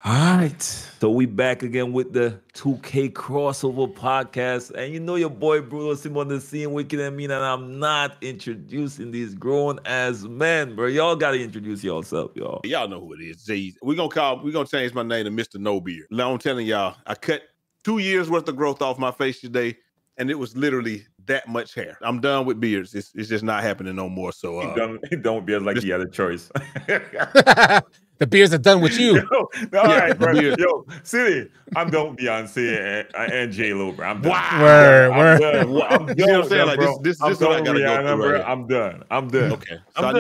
All right. So we back again with the 2K crossover podcast. And you know your boy Bruno Sim on the scene, Wicked and Mean, and I'm not introducing these grown ass men, bro. Y'all gotta introduce yourself, y'all. Y'all know who it is. Jay. We're gonna change my name to Mr. No Beard. Now I'm telling y'all, I cut 2 years worth of growth off my face today, and it was literally that much hair. I'm done with beards. It's just not happening no more. So He done with beards like he had a choice. The beers are done with you. All right, bro. Yo, City, I'm done with Beyonce and J-Lo, bro. I'm done. Wow. Word. I'm done. You know what I'm saying? Like bro. this is what I gotta go through. Bro. Right I'm done. Okay. So I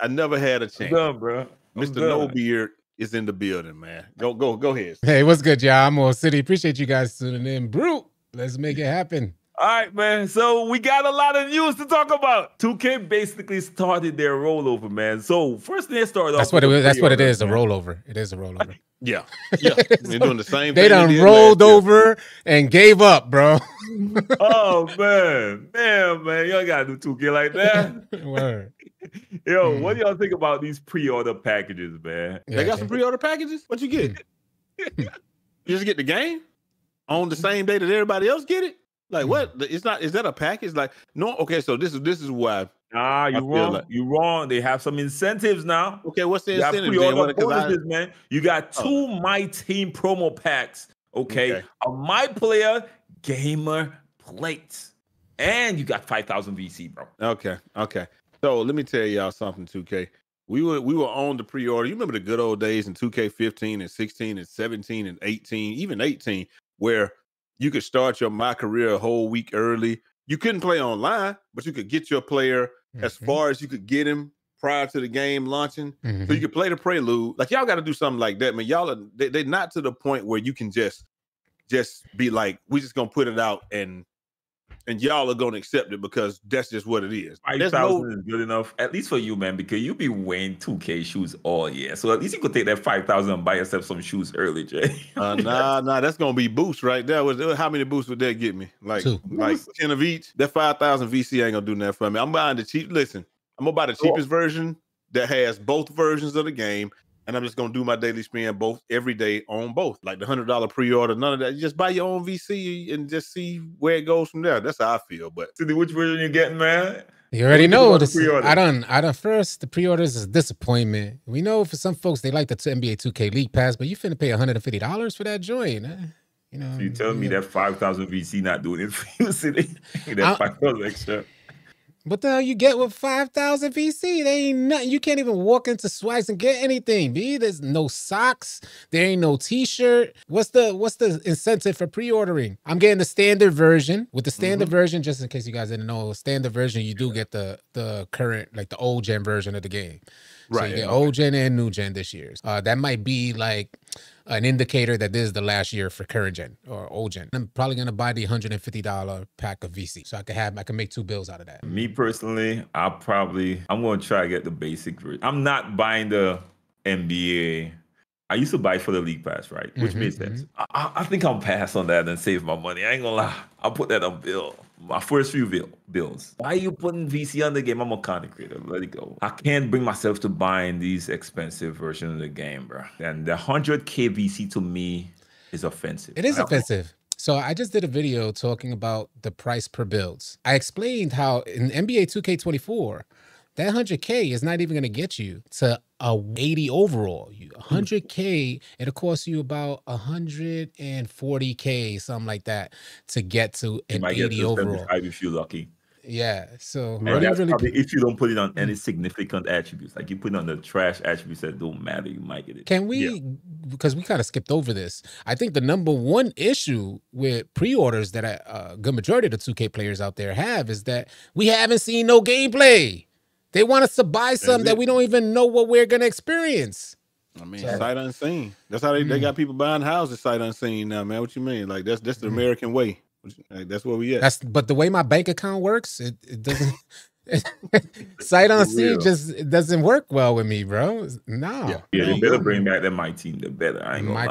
never had a chance. I'm done, bro. Mr. No Beard is in the building, man. Go ahead. Hey, what's good, y'all? I'm AllCity. Appreciate you guys tuning in. Brute, let's make it happen. All right, man. So we got a lot of news to talk about. 2K basically started their rollover, man. So first they started off. That's what it is. A rollover. It is a rollover. Yeah. They're doing the same thing. They done rolled over and gave up, bro. Oh man, y'all gotta do 2K like that. Word. Yo, what do y'all think about these pre-order packages, man? They got some pre-order packages. What you get? You just get the game on the same day that everybody else get it. Like what? It's not. Is that a package? Like no. Okay, so this is why. Nah, you wrong. Like, you wrong. They have some incentives now. Okay, what's the incentive? Bonuses, man. You got two My Team promo packs. Okay, a My Player Gamer plates, and you got 5,000 VC, bro. Okay. So let me tell y'all something. 2K. We were on the pre-order. You remember the good old days in 2K15 and 16 and 17 and 18, even 18, where you could start your My Career a whole week early. You couldn't play online, but you could get your player as far as you could get him prior to the game launching. So you could play the prelude. Like y'all got to do something like that, man. Y'all they're not to the point where you can just be like, we just gonna put it out and y'all are gonna accept it because that's just what it is. 5,000 is good enough, at least for you, man, because you be wearing 2K shoes all year. So at least you could take that 5,000 and buy yourself some shoes early, Jay. Nah, that's gonna be boosts right there. How many boosts would that get me? Like 10 of each. That 5,000 VC ain't gonna do nothing for me. I'm buying the cheap. Listen, I'm gonna buy the cheapest version that has both versions of the game. And I'm just gonna do my daily spin both every day on both. Like the $100 pre-order, none of that. You just buy your own VC and just see where it goes from there. That's how I feel. But which version you getting, man? You already know this. I done first. The pre-orders is a disappointment. We know for some folks they like the NBA 2K League Pass, but you finna pay $150 for that joint. You know. So you telling me that 5,000 VC not doing it for you, City? That 5,000 extra. What the hell you get with 5,000 VC? They ain't nothing. You can't even walk into Swags and get anything, B. There's no socks. There ain't no T-shirt. What's the incentive for pre-ordering? I'm getting the standard version. With the standard version, just in case you guys didn't know, standard version, you do get the current, like the old gen version of the game. Right. So you get old gen and new gen this year. That might be like an indicator that this is the last year for current gen or old gen. I'm probably gonna buy the $150 pack of VC, so I can make 2 bills out of that. Me personally, I'm gonna try to get the basic version. I'm not buying the NBA. I used to buy for the League Pass, right? Which made sense. I think I'll pass on that and save my money. I ain't gonna lie. I'll put that on bill. My first few bills. Why are you putting VC on the game? I'm a content creator. Let it go. I can't bring myself to buying these expensive versions of the game, bro. And the 100K VC to me is offensive. It is offensive. So I just did a video talking about the price per builds. I explained how in NBA 2K24, that 100K is not even going to get you to a 80 overall. 100K, it'll cost you about 140K, something like that, to get to an 80 overall. If you're lucky. Yeah. So probably if you don't put it on any significant attributes, like you put it on the trash attributes that don't matter, you might get it. Can we, because we kind of skipped over this, I think the number one issue with pre-orders that a good majority of the 2K players out there have is that we haven't seen no gameplay. They want us to buy something that we don't even know what we're going to experience. I mean, sight unseen. That's how they got people buying houses sight unseen now, man. What you mean? Like, that's the American way. Like, that's where we at. But the way my bank account works, it Sight unseen just it doesn't work well with me, bro. No. Yeah, they better bring back that my team. They better. I ain't gonna lie.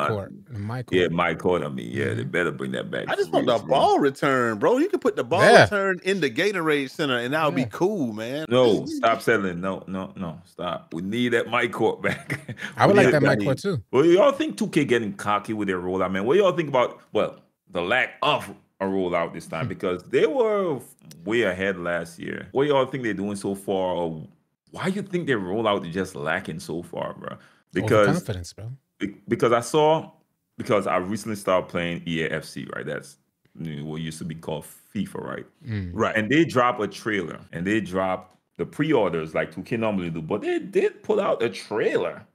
My court. Yeah, my court. I mean, yeah, they better bring that back. I just want the ball return, bro. You can put the ball return in the Gatorade Center, and that would be cool, man. No, stop settling. No, stop. We need that my court back. I would like that my court too. Well, y'all think 2K getting cocky with their rollout, man? What do y'all think about the lack of a rollout this time? Because they were way ahead last year. What do y'all think they're doing so far? Or why you think their rollout is just lacking so far, bro? Because confidence, bro. Because I recently started playing EAFC, right? That's what used to be called FIFA, right? Right. And they drop a trailer, and they drop the pre-orders like 2K normally do, but they did put out a trailer.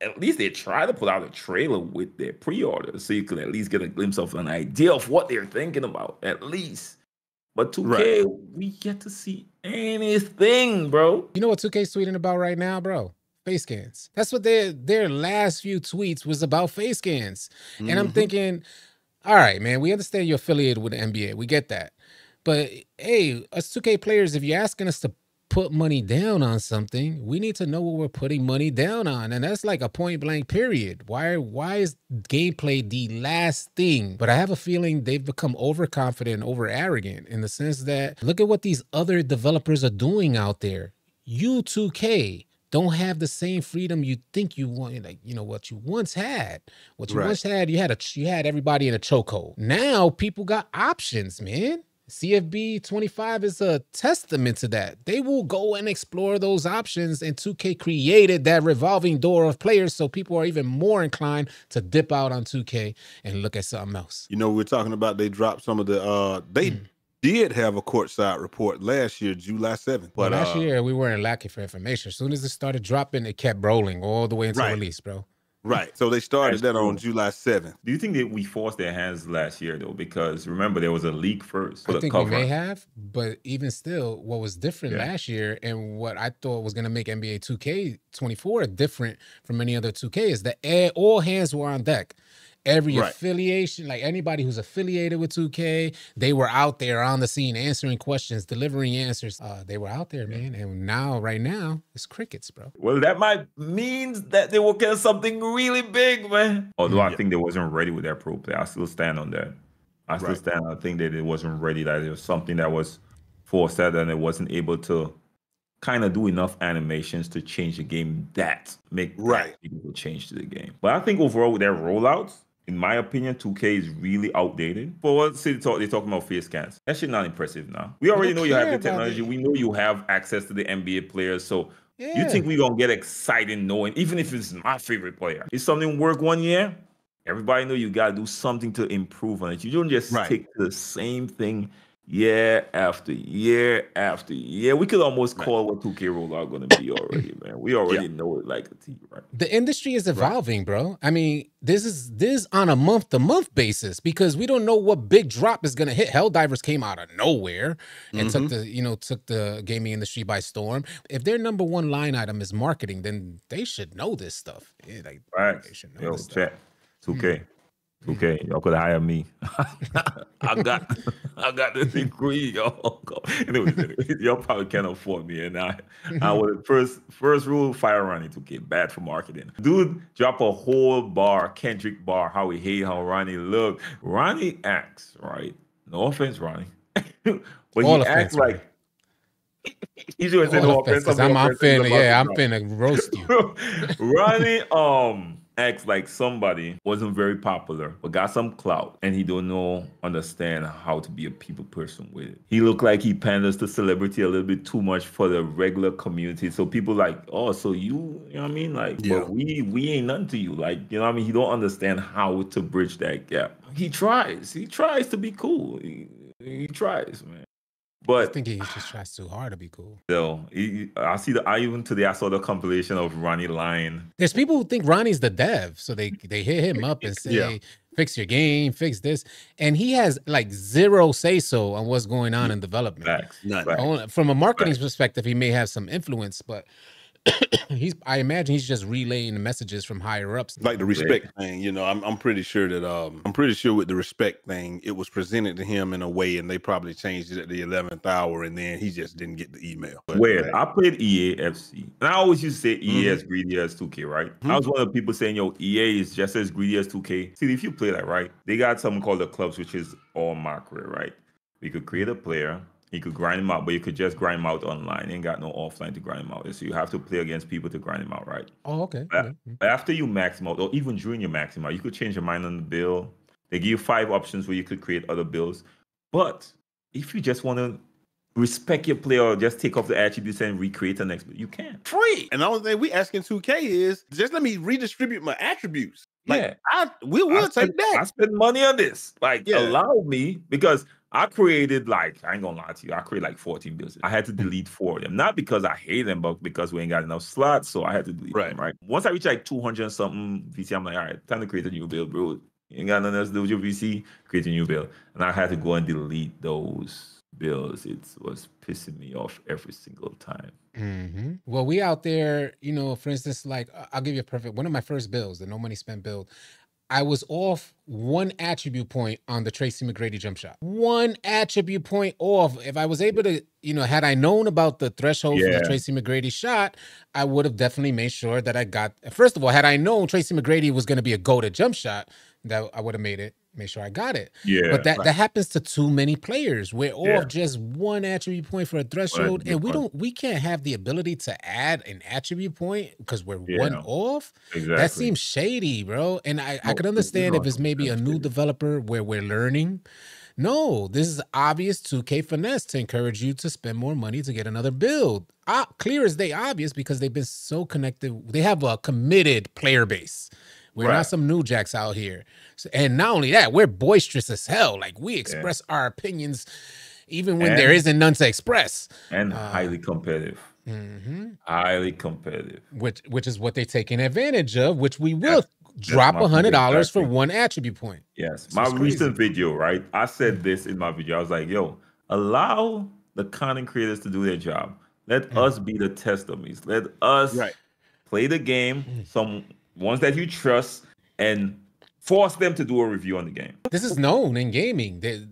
At least they try to put out a trailer with their pre-orders, so you could at least get a glimpse of an idea of what they're thinking about, at least. But 2K, we get to see anything, bro. You know what 2K's tweeting about right now, bro? Face scans. That's what their last few tweets was about, face scans. And I'm thinking, all right, man, we understand you're affiliated with the NBA. We get that. But hey, us 2K players, if you're asking us to put money down on something, we need to know what we're putting money down on. And that's like a point blank period. Why is gameplay the last thing? But I have a feeling they've become overconfident, over arrogant in the sense that look at what these other developers are doing out there. You 2K don't have the same freedom you think you want, like, you know, what you once had. What you once had, you had everybody in a chokehold. Now people got options, man. CFB 25 is a testament to that. They will go and explore those options, and 2K created that revolving door of players so people are even more inclined to dip out on 2K and look at something else. You know, we're talking about they dropped some of the they did have a courtside report last year, July 7th. But last year we weren't lacking for information. As soon as it started dropping, it kept rolling all the way until release, bro. Right. So they started that on July 7th. Do you think that we forced their hands last year, though? Because remember, there was a leak first. I think we may have, but even still, what was different last year and what I thought was going to make NBA 2K24 different from any other 2K is that all hands were on deck. Every affiliation, like anybody who's affiliated with 2K, they were out there on the scene answering questions, delivering answers. They were out there, man. And now, right now, it's crickets, bro. Well, that might means that they will get something really big, man. Although I think they wasn't ready with their pro play. I still stand on that. I still stand. I think that it wasn't ready. That it was something that was forced out and it wasn't able to kind of do enough animations to change the game that make people change to the game. But I think overall with their rollouts, in my opinion, 2K is really outdated. For what they're talking about face scans. That shit not impressive now. We already know you have the technology. We know you have access to the NBA players. So you think we're going to get excited knowing, even if it's my favorite player, if something work 1 year, everybody know you got to do something to improve on it. You don't just stick to the same thing year after year after year. We could almost call what 2K rollout going to be already, man. We already know it like a T, right? The industry is evolving, bro. I mean, this is on a month-to-month basis because we don't know what big drop is going to hit. Helldivers came out of nowhere and took the gaming industry by storm. If their number one line item is marketing, then they should know this stuff. They should know this stuff. 2K. Okay, y'all could hire me. I got the degree, y'all. Anyway, y'all probably can't afford me. And I was first rule, fire Ronnie 2K, bad for marketing. Dude, drop a whole bar, Kendrick bar, how he hate how Ronnie look. Ronnie acts, right? No offense, Ronnie. But all he acts like he's gonna say no offense. I'm finna roast you. Ronnie acts like somebody wasn't very popular but got some clout and he don't understand how to be a people person with it. He look like he panders to celebrity a little bit too much for the regular community. So people like, oh, so you know what I mean? Like, but we ain't nothing to you. Like, you know what I mean? He don't understand how to bridge that gap. He tries to be cool. He tries, man. But I think he just tries too hard to be cool. So even today I saw the compilation of Ronnie lying. There's people who think Ronnie's the dev, so they hit him up and say, fix your game, fix this. And he has like zero say-so on what's going on in development. Facts. From a marketing perspective, he may have some influence, but I imagine he's just relaying the messages from higher ups. Like the respect thing, you know, I'm pretty sure that I'm pretty sure with the respect thing, it was presented to him in a way, and they probably changed it at the 11th hour, and then he just didn't get the email. But, Weird. I played EA FC, and I always used to say EA as greedy as 2K, right? I was one of the people saying, yo, EA is just as greedy as 2K. See, if you play that, right, they got something called the clubs, which is all macro, right? We could create a player. You could grind him out, but you could just grind him out online. You ain't got no offline to grind him out. So you have to play against people to grind him out, right? Oh, okay. But after you max him out, or even during your max him out, you could change your mind on the build. They give you 5 options where you could create other builds. But if you just want to respect your player or just take off the attributes and recreate the next build, you can. Free. And the only thing we asking 2K is just let me redistribute my attributes. Like, Yeah. we'll take that. I spend money on this. Like, allow me, because I created, like, I ain't gonna lie to you, I created like 14 builds. I had to delete 4 of them. Not because I hate them, but because we ain't got enough slots, so I had to delete them, right? Once I reach like 200 and something VC, I'm like, all right, time to create a new build, bro. You ain't got nothing else to do with your VC, create a new build. And I had to go and delete those builds. It was pissing me off every single time. Well, we out there, you know, for instance, like, I'll give you a perfect, one of my first builds, the no money spent build, I was off 1 attribute point on the Tracy McGrady jump shot. 1 attribute point off. If I was able to, you know, had I known about the threshold for the Tracy McGrady shot, I would have definitely made sure that I got, first of all, had I known Tracy McGrady was going to be a go-to jump shot, that I would have made sure I got it. But that happens to too many players. We're off just 1 attribute point for a threshold, and we can't have the ability to add an attribute point because we're 1 off. That seems shady, bro. And I could understand if it's maybe a new developer where we're learning. No, this is obvious 2K finesse to encourage you to spend more money to get another build. Clear as day obvious, because they've been so connected. They have a committed player base. We're not some new jacks out here. And not only that, we're boisterous as hell. Like, we express our opinions even when there isn't none to express. And highly competitive. Highly competitive. Which is what they're taking advantage of, which we will drop $100 for 1 attribute point. Yes. My recent video, right? I said this in my video. I was like, yo, allow the content creators to do their job. Let us be the test dummies. Let us play the game. Some ones that you trust, and force them to do a review on the game. This is known in gaming. The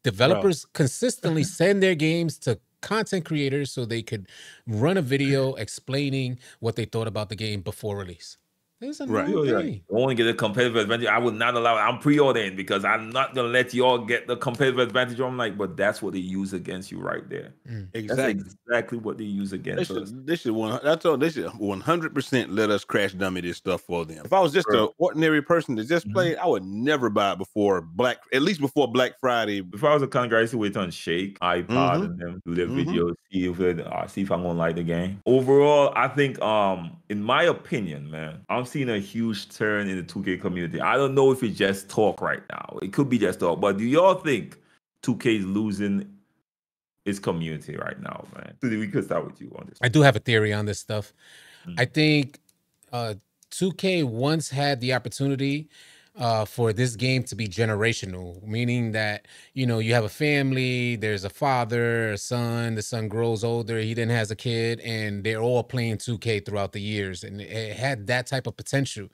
developers consistently send their games to content creators so they could run a video explaining what they thought about the game before release. It's a known thing. I want to get a competitive advantage. I would not allow it. I'm pre-ordering because I'm not going to let you all get the competitive advantage. I'm like, but that's what they use against you right there. Exactly. That's exactly what they use against us. They should 100% let us crash dummy this stuff for them. If I was just an ordinary person to just play it, I would never buy it before at least before Black Friday. If I was a kind of guy, I used to wait on Shake, iPod, and them do their videos, see if I'm going to like the game. Overall, I think, in my opinion, man, I'm seeing a huge turn in the 2K community. I don't know if it's just talk right now. It could be just talk, but do y'all think 2K is losing its community right now, man? So we could start with you on this. I do have a theory on this stuff. I think 2K once had the opportunity for this game to be generational, meaning that, you know, you have a family, there's a father, a son, the son grows older, he then has a kid, and they're all playing 2K throughout the years. And it had that type of potential,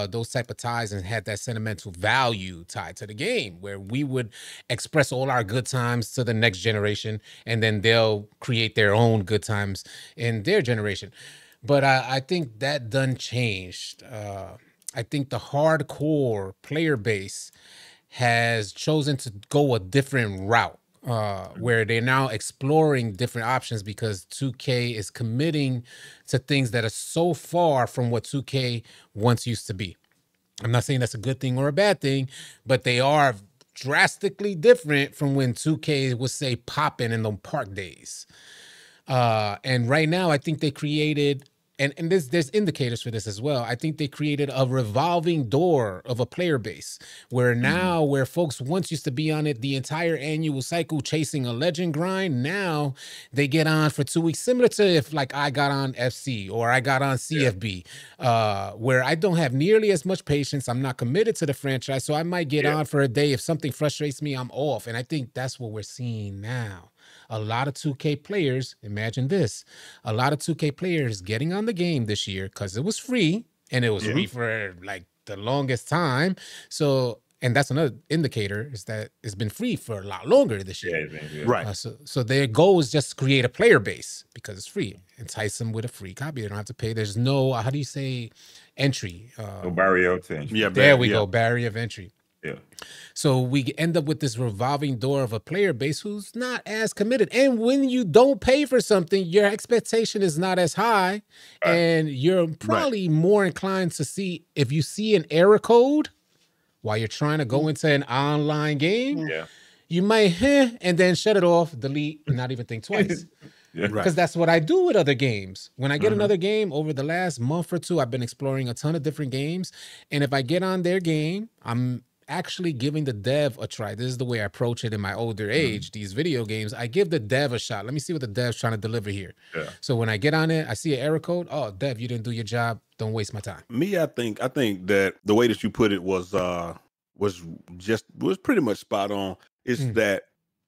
those type of ties, and had that sentimental value tied to the game, where we would express all our good times to the next generation, and then they'll create their own good times in their generation. But I think that done changed. I think the hardcore player base has chosen to go a different route, where they're now exploring different options because 2K is committing to things that are so far from what 2K once used to be. I'm not saying that's a good thing or a bad thing, but they are drastically different from when 2K was, say, popping in the park days. And right now, I think they created... And there's indicators for this as well. I think they created a revolving door of a player base where now where folks once used to be on it the entire annual cycle chasing a legend grind, now they get on for 2 weeks, similar to if like I got on FC or I got on CFB, where I don't have nearly as much patience. I'm not committed to the franchise, so I might get on for a day. If something frustrates me, I'm off. And I think that's what we're seeing now. a lot of 2K players, imagine this, a lot of 2K players getting on the game this year because it was free, and it was free for like the longest time. So, and that's another indicator, is that it's been free for a lot longer this year. Right. So their goal is just to create a player base because it's free. Entice them with a free copy. They don't have to pay. There's no, how do you say, entry? No barrier to entry. Yeah, there we go. Barrier of entry. Yeah. So we end up with this revolving door of a player base who's not as committed. And when you don't pay for something, your expectation is not as high. Right. And you're probably more inclined to see, if you see an error code while you're trying to go into an online game, you might, and then shut it off, delete, and not even think twice. Because that's what I do with other games. When I get another game, over the last month or two, I've been exploring a ton of different games. And if I get on their game, I'm actually giving the dev a try. This is the way I approach it in my older age, these video games. I give the dev a shot. Let me see what the dev's trying to deliver here. So when I get on it, I see an error code. Oh, dev, you didn't do your job. Don't waste my time. Me, I think that the way that you put it was pretty much spot on. Is that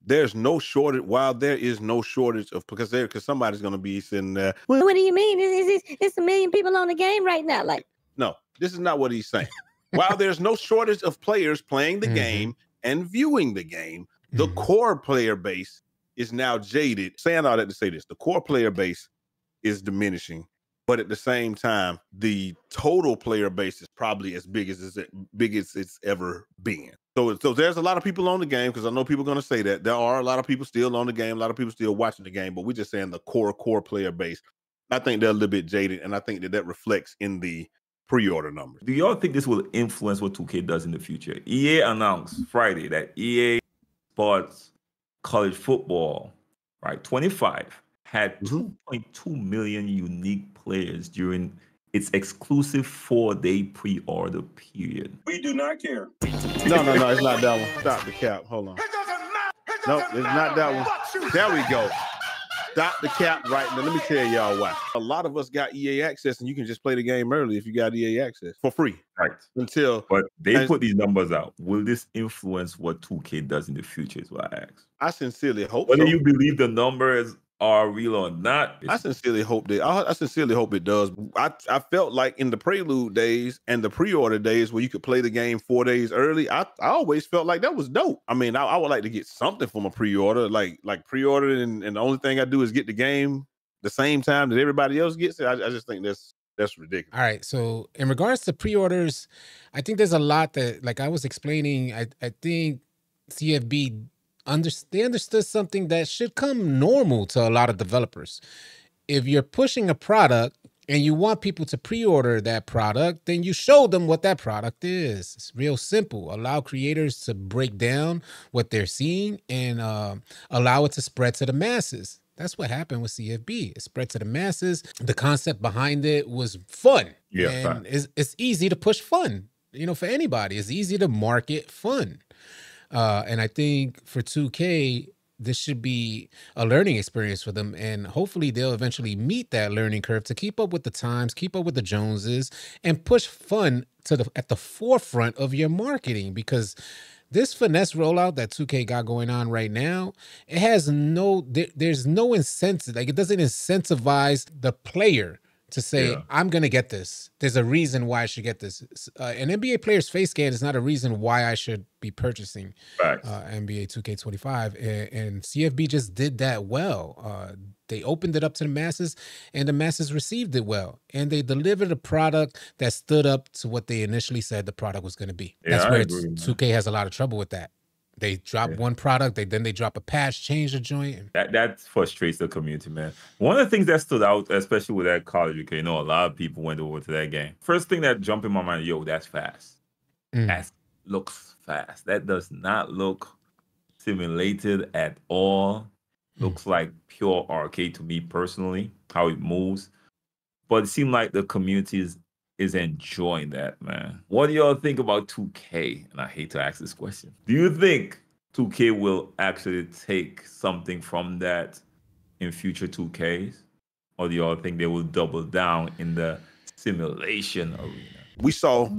there's no shortage, while there is no shortage of, because somebody's going to be sitting there. Well, what do you mean? It's a million people on the game right now. Like, no, this is not what he's saying. While there's no shortage of players playing the game and viewing the game, the core player base is now jaded. Saying all that to say this, the core player base is diminishing, but at the same time, the total player base is probably as big as it's ever been. So there's a lot of people on the game, because I know people are going to say that. There are a lot of people still on the game, a lot of people still watching the game, but we're just saying the core player base. I think they're a little bit jaded, and I think that reflects in the pre-order numbers. Do y'all think this will influence what 2K does in the future? EA announced Friday that EA Sports College Football, right, 25, had 2.2 million unique players during its exclusive 4-day pre-order period. We do not care. No, it's not that one. Stop the cap. Hold on. No, it's not that one. There we go. Stop the cap right now. Let me tell y'all why. A lot of us got EA access, and you can just play the game early if you got EA access for free. Right. But they put these numbers out. Will this influence what 2K does in the future is what I ask. I sincerely hope Whether you believe the numbers are real or not. I sincerely hope that. I sincerely hope it does. I felt like in the prelude days and the pre-order days where you could play the game 4 days early, I always felt like that was dope. I mean, I would like to get something from a pre-order, like pre-order, and the only thing I do is get the game the same time that everybody else gets it. I just think that's ridiculous. All right. So in regards to pre-orders, I think there's a lot that, like I was explaining, I think CFB they understood something that should come normal to a lot of developers. If you're pushing a product and you want people to pre-order that product, then you show them what that product is. It's real simple. Allow creators to break down what they're seeing and allow it to spread to the masses. That's what happened with CFB. It spread to the masses. The concept behind it was fun. Yeah, and it's easy to push fun. For anybody, it's easy to market fun. And I think for 2K, this should be a learning experience for them. And hopefully they'll eventually meet that learning curve to keep up with the times, keep up with the Joneses, and push fun at the forefront of your marketing. Because this finesse rollout that 2K got going on right now, it has there's no incentive. Like, it doesn't incentivize the player to say, I'm going to get this. There's a reason why I should get this. An NBA player's face scan is not a reason why I should be purchasing NBA 2K25. And CFB just did that well. They opened it up to the masses, and the masses received it well. And they delivered a product that stood up to what they initially said the product was going to be. That's where 2K has a lot of trouble with that. They drop one product, then they drop a patch, change the joint. That frustrates the community, man. One of the things that stood out, especially with that college, a lot of people went over to that game. First thing that jumped in my mind, that's fast. That looks fast. That does not look simulated at all. Looks like pure arcade to me personally, how it moves. But it seemed like the community is enjoying that, man. What do y'all think about 2K? And I hate to ask this question. Do you think 2K will actually take something from that in future 2Ks? Or do y'all think they will double down in the simulation arena? We saw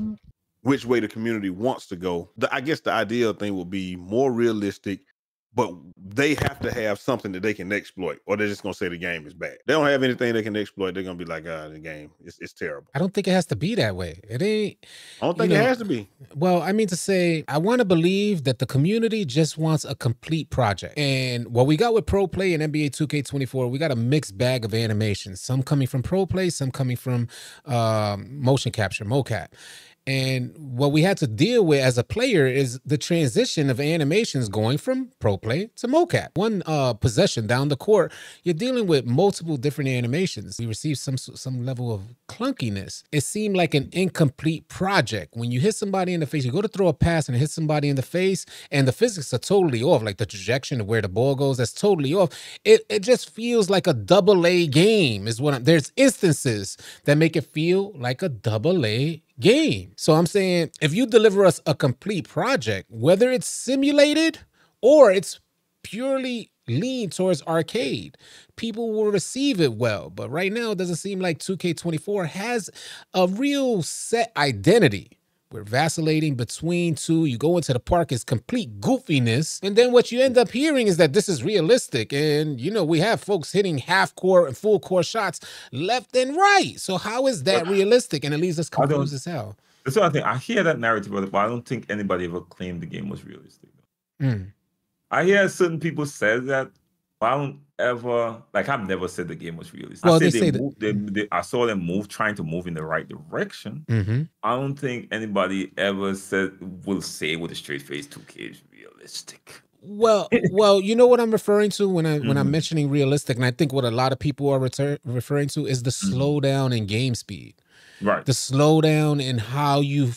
which way the community wants to go. I guess the ideal thing would be more realistic, but they have to have something that they can exploit, or they're just gonna say the game is bad. They don't have anything they can exploit. They're gonna be like, the game it's terrible. I don't think it has to be that way. It ain't. I don't think it has to be. Well, I mean to say, I want to believe that the community just wants a complete project. And what we got with Pro Play and NBA 2K24, we got a mixed bag of animations. Some coming from Pro Play, some coming from motion capture, mocap. And what we had to deal with as a player is the transition of animations going from Pro Play to mocap. One possession down the court, you're dealing with multiple different animations. We received some level of clunkiness. It seemed like an incomplete project. When you hit somebody in the face, you go to throw a pass and hit somebody in the face, and the physics are totally off. Like the trajectory of where the ball goes, that's totally off. It just feels like a AA game. There's instances that make it feel like a AA game. So I'm saying, if you deliver us a complete project, whether it's simulated or it's purely lean towards arcade, people will receive it well. But right now, it doesn't seem like 2K24 has a real set identity. We're vacillating between two. You go into the park, it's complete goofiness. And then what you end up hearing is that this is realistic. And, we have folks hitting half-court and full-court shots left and right. So how is that realistic? And it leaves us confused as hell. That's what I think. I hear that narrative, but I don't think anybody ever claimed the game was realistic. I hear certain people say that, but I don't ever, I've never said the game was realistic. Well, I saw them trying to move in the right direction. I don't think anybody ever will say with a straight face 2K is realistic. Well, you know what I'm referring to when I'm mentioning realistic, and I think what a lot of people are referring to is the slowdown in game speed. Right. The slowdown in how you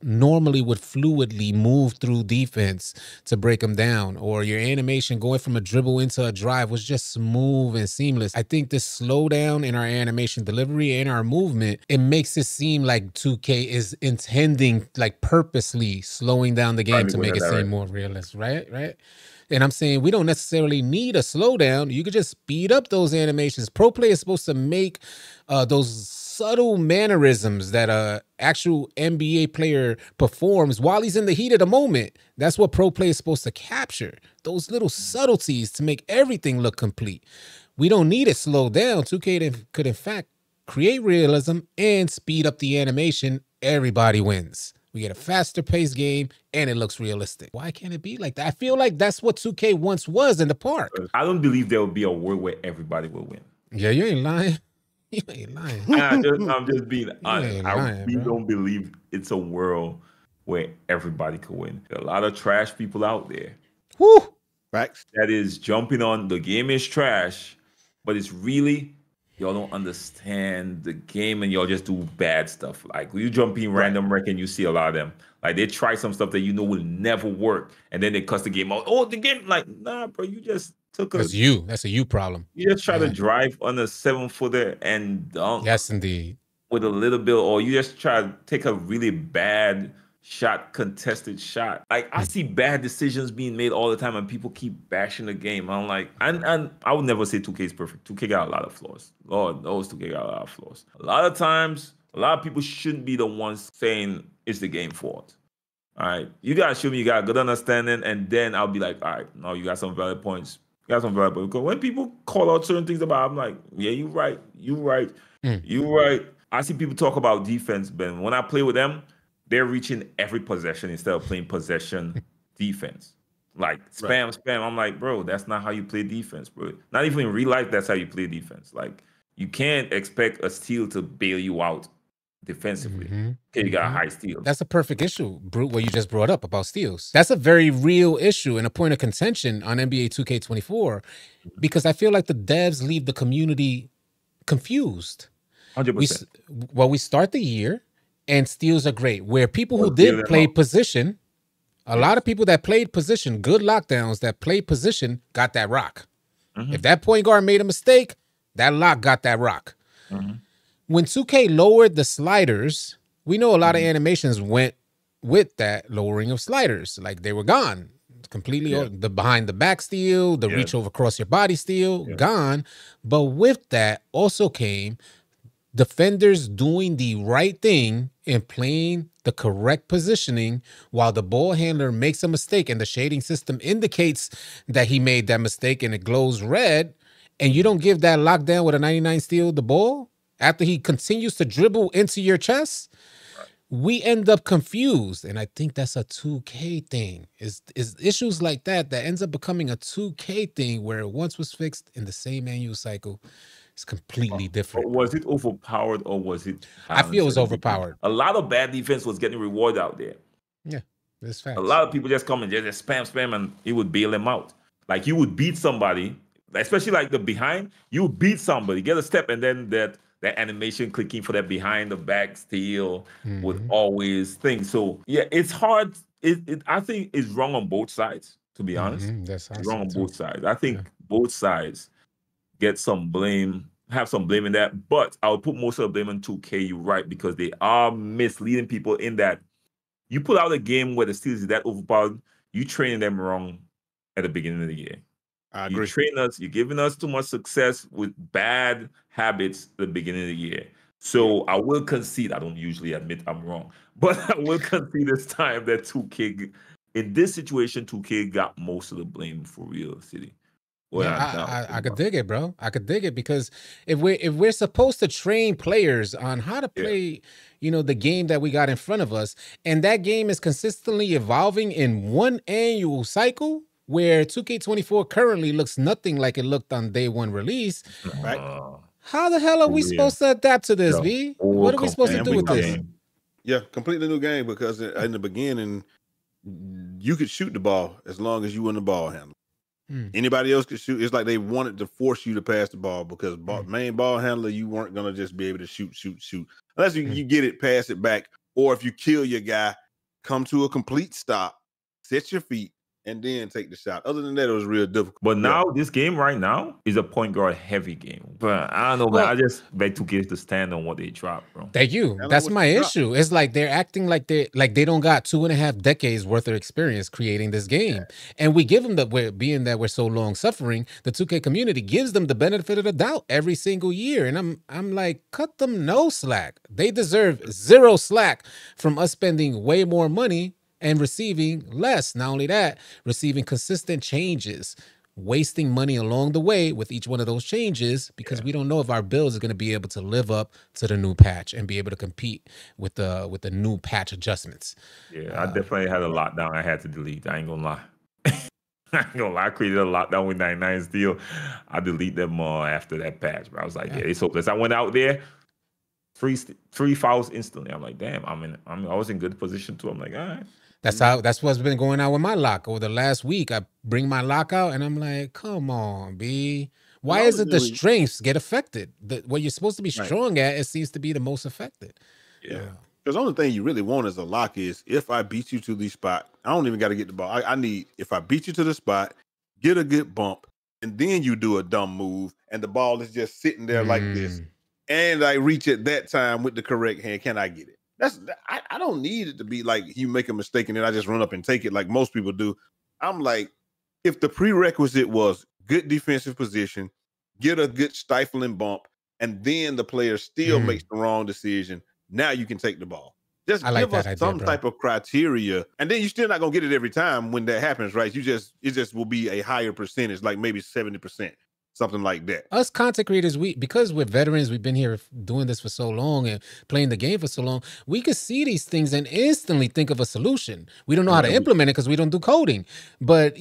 normally would fluidly move through defense to break them down, or your animation going from a dribble into a drive was just smooth and seamless. I think this slowdown in our animation delivery and our movement, it makes it seem like 2K is intending, purposely slowing down the game to make it seem more realistic, right? And I'm saying we don't necessarily need a slowdown. You could just speed up those animations. Pro Play is supposed to make those subtle mannerisms that a actual NBA player performs while he's in the heat of the moment. That's what Pro Play is supposed to capture. Those little subtleties to make everything look complete. We don't need it slowed down. 2K could, in fact, create realism and speed up the animation. Everybody wins. We get a faster paced game and it looks realistic. Why can't it be like that? I feel like that's what 2K once was in the park. I don't believe there will be a world where everybody will win. Yeah, you ain't lying. You ain't lying. I'm just being honest. I really don't believe it's a world where everybody could win. There are a lot of trash people out there. Woo! Facts. That is jumping on the game is trash, but it's really y'all don't understand the game and y'all just do bad stuff. Like you jump in random wreck and you see a lot of them. Like they try some stuff that will never work, and then they cuss the game out. Oh, the game, nah, bro, you just took a. That's a you problem. You just try to drive on a 7-footer and dunk. Yes, indeed. With a little bit, or you just try to take a really bad shot, contested shot. I see bad decisions being made all the time, and people keep bashing the game. I'm like, and I would never say 2K is perfect. 2K got a lot of flaws. Lord knows 2K got a lot of flaws. A lot of times, a lot of people shouldn't be the ones saying it's the game fault. All right, you guys show me you got a good understanding, and then I'll be like, all right, no, you got some valid points. You got some valid points. Because when people call out certain things about, I'm like, yeah, you're right. I see people talk about defense, Ben. When I play with them, they're reaching every possession instead of playing possession defense. Like spam. I'm like, bro, that's not how you play defense, bro. Not even in real life, that's how you play defense. Like, you can't expect a steal to bail you out defensively. Okay, you got a high steal. That's a perfect issue, Brute, what you just brought up about steals. That's a very real issue and a point of contention on NBA 2K24, because I feel like the devs leave the community confused. 100%. We start the year and steals are great. Where people who did play position, a lot of people that played position, good lockdowns that played position, got that rock. If that point guard made a mistake, that lock got that rock. When 2K lowered the sliders, we know a lot of animations went with that lowering of sliders. Like they were gone completely. The behind the back steal, the reach over across your body steal, gone. But with that also came defenders doing the right thing and playing the correct positioning while the ball handler makes a mistake and the shading system indicates that he made that mistake and it glows red, and you don't give that lockdown with a 99 steal the ball after he continues to dribble into your chest, we end up confused. And I think that's a 2K thing. Is issues like that ends up becoming a 2K thing where it once was fixed in the same annual cycle. It's completely different. Was it overpowered or was it? I feel it was overpowered. A lot of bad defense was getting rewarded out there. Yeah, that's facts. A lot of people just come and just spam, and it would bail them out. Like you would beat somebody, especially like the behind. You would beat somebody, get a step, and then that animation clicking for that behind the back steal would always think. So yeah, it's hard. I think it's wrong on both sides. To be honest, That's it's wrong on both sides. I think both sides get some blame, have some blame in that. But I would put most of the blame on 2K. You're right, because they are misleading people in that you put out a game where the Steelers is that overpowered, you training them wrong at the beginning of the year. I agree. You train us, you're giving us too much success with bad habits at the beginning of the year. So I will concede, I don't usually admit I'm wrong, but I will concede this time that 2K, in this situation, 2K got most of the blame for real, City. Well, yeah, I could dig it, bro. I could dig it because if we're supposed to train players on how to play, the game that we got in front of us, and that game is consistently evolving in one annual cycle, where 2K24 currently looks nothing like it looked on day one release. Right? How the hell are we supposed to adapt to this, V? What are we supposed to do with this? Yeah, completely new game, because in the beginning, you could shoot the ball as long as you were in the ball handler. Anybody else could shoot. It's like they wanted to force you to pass the ball, because main ball handler, you weren't going to just be able to shoot. Unless you get it, pass it back, or if you kill your guy, come to a complete stop, set your feet, and then take the shot. Other than that, it was real difficult. But now, this game right now is a point guard heavy game. But I don't know, man. I just beg 2K to stand on what they drop, bro. Thank you. That's my issue. It's like they're acting like they don't got 2.5 decades worth of experience creating this game. And we give them being that we're so long suffering, the 2K community gives them the benefit of the doubt every single year. And I'm like, cut them no slack. They deserve zero slack from us spending way more money and receiving less. Not only that, receiving consistent changes, wasting money along the way with each one of those changes, because we don't know if our builds are going to be able to live up to the new patch and be able to compete with the new patch adjustments. Yeah, I definitely had a lockdown I had to delete. I ain't gonna lie. I created a lockdown with 99 steal. I delete them after that patch, bro. I was like, it's hopeless. I went out there, three fouls instantly. I'm like, damn, I was in good position too. I'm like, all right. That's what's been going on with my lock over the last week. I bring my lock out and I'm like, come on, B. Why is it the strengths get affected? What you're supposed to be strong at, it seems to be the most affected. Yeah. Because the only thing you really want as a lock is, if I beat you to the spot, I don't even got to get the ball. I need, if I beat you to the spot, get a good bump, and then you do a dumb move, and the ball is just sitting there like this, and I reach at that time with the correct hand, can I get it? I don't need it to be like you make a mistake and then I just run up and take it like most people do. I'm like, if the prerequisite was good defensive position, get a good stifling bump, and then the player still makes the wrong decision, now you can take the ball. Just give us some type of criteria, and then you're still not gonna get it every time when that happens, right? It just will be a higher percentage, like maybe 70%. Something like that. Us content creators, because we're veterans, we've been here doing this for so long and playing the game for so long, we could see these things and instantly think of a solution. We don't know how to implement it because we don't do coding. But,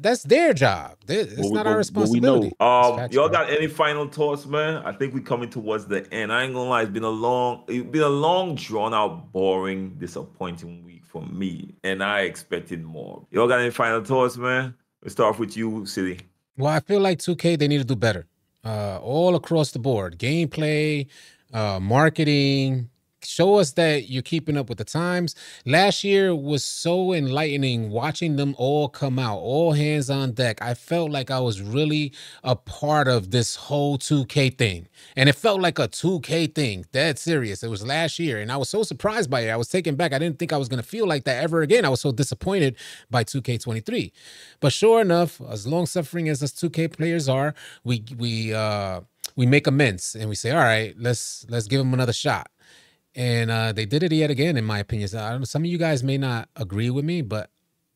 that's their job. It's not our responsibility. Y'all got any final thoughts, man? I think we're coming towards the end. I ain't gonna lie, it's been a long, drawn out, boring, disappointing week for me. And I expected more. Y'all got any final thoughts, man? Let's start off with you, City. Well, I feel like 2K, they need to do better all across the board. Gameplay, marketing. Show us that you're keeping up with the times. Last year was so enlightening watching them all come out, all hands on deck. I felt like I was really a part of this whole 2K thing. And it felt like a 2K thing, dead serious. It was last year, and I was so surprised by it. I was taken back. I didn't think I was going to feel like that ever again. I was so disappointed by 2K23. But sure enough, as long-suffering as us 2K players are, we we make amends and we say, all right, let's give them another shot. And they did it yet again, in my opinion. So I don't know, some of you guys may not agree with me, but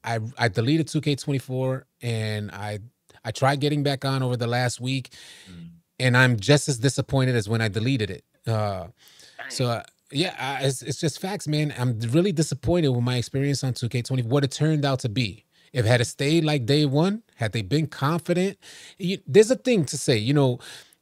I deleted 2K24 and I tried getting back on over the last week, and I'm just as disappointed as when I deleted it. It's just facts, man. I'm really disappointed with my experience on 2K20, what it turned out to be. If it had stayed like day one, had they been confident, there's a thing to say,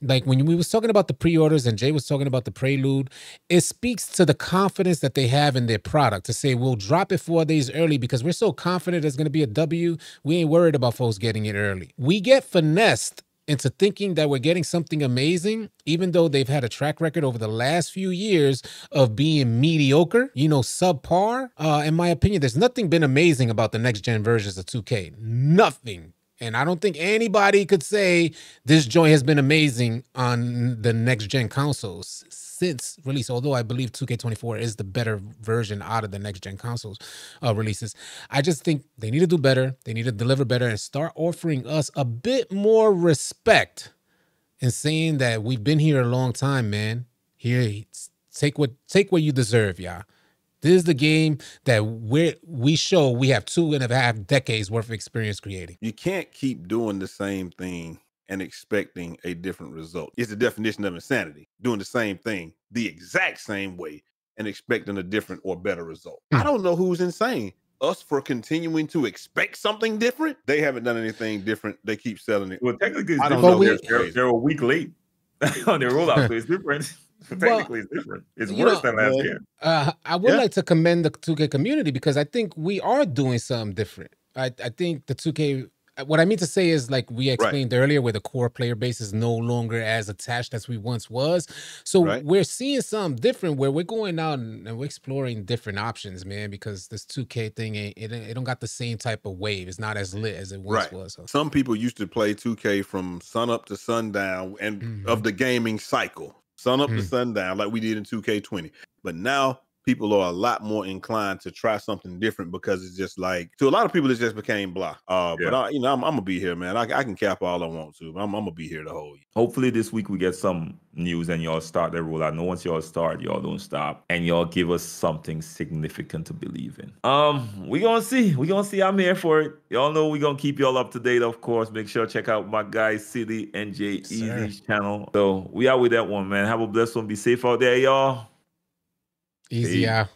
like when we was talking about the pre-orders and Jay was talking about the prelude, it speaks to the confidence that they have in their product to say, we'll drop it 4 days early because we're so confident there's going to be a W. We ain't worried about folks getting it early. We get finessed into thinking that we're getting something amazing, even though they've had a track record over the last few years of being mediocre, subpar. In my opinion, there's nothing been amazing about the next gen versions of 2K. Nothing. And I don't think anybody could say this joint has been amazing on the next gen consoles since release, although I believe 2K24 is the better version out of the next gen consoles releases. I just think they need to do better. They need to deliver better and start offering us a bit more respect and saying that we've been here a long time, man. Here, take what you deserve, y'all. This is the game that we show we have 2.5 decades worth of experience creating. You can't keep doing the same thing and expecting a different result. It's the definition of insanity, doing the same thing the exact same way and expecting a different or better result. I don't know who's insane. Us for continuing to expect something different? They haven't done anything different. They keep selling it. Well, technically, I don't know. They're a week late on their rollout, so it's different. Technically, it's different. It's worse than last year. I would like to commend the 2K community because I think we are doing something different. I think the 2K, what I mean to say is, like we explained earlier, where the core player base is no longer as attached as we once was. So we're seeing something different where we're going out and we're exploring different options, man, because this 2K thing, it don't got the same type of wave. It's not as lit as it once was. So. Some people used to play 2K from sun up to sundown and of the gaming cycle. Sun up to sundown like we did in 2K20. But now people are a lot more inclined to try something different because it's just like, to a lot of people, it just became blah. But I'm going to be here, man. I can cap all I want to, but I'm going to be here the whole year. Hopefully this week we get some news and y'all start that rollout. No, once y'all start, y'all don't stop. And y'all give us something significant to believe in. We going to see. We going to see. I'm here for it. Y'all know we going to keep y'all up to date, of course. Make sure to check out my guy, City and J Easy's channel. So we out with that one, man. Have a blessed one. Be safe out there, y'all. Easy out.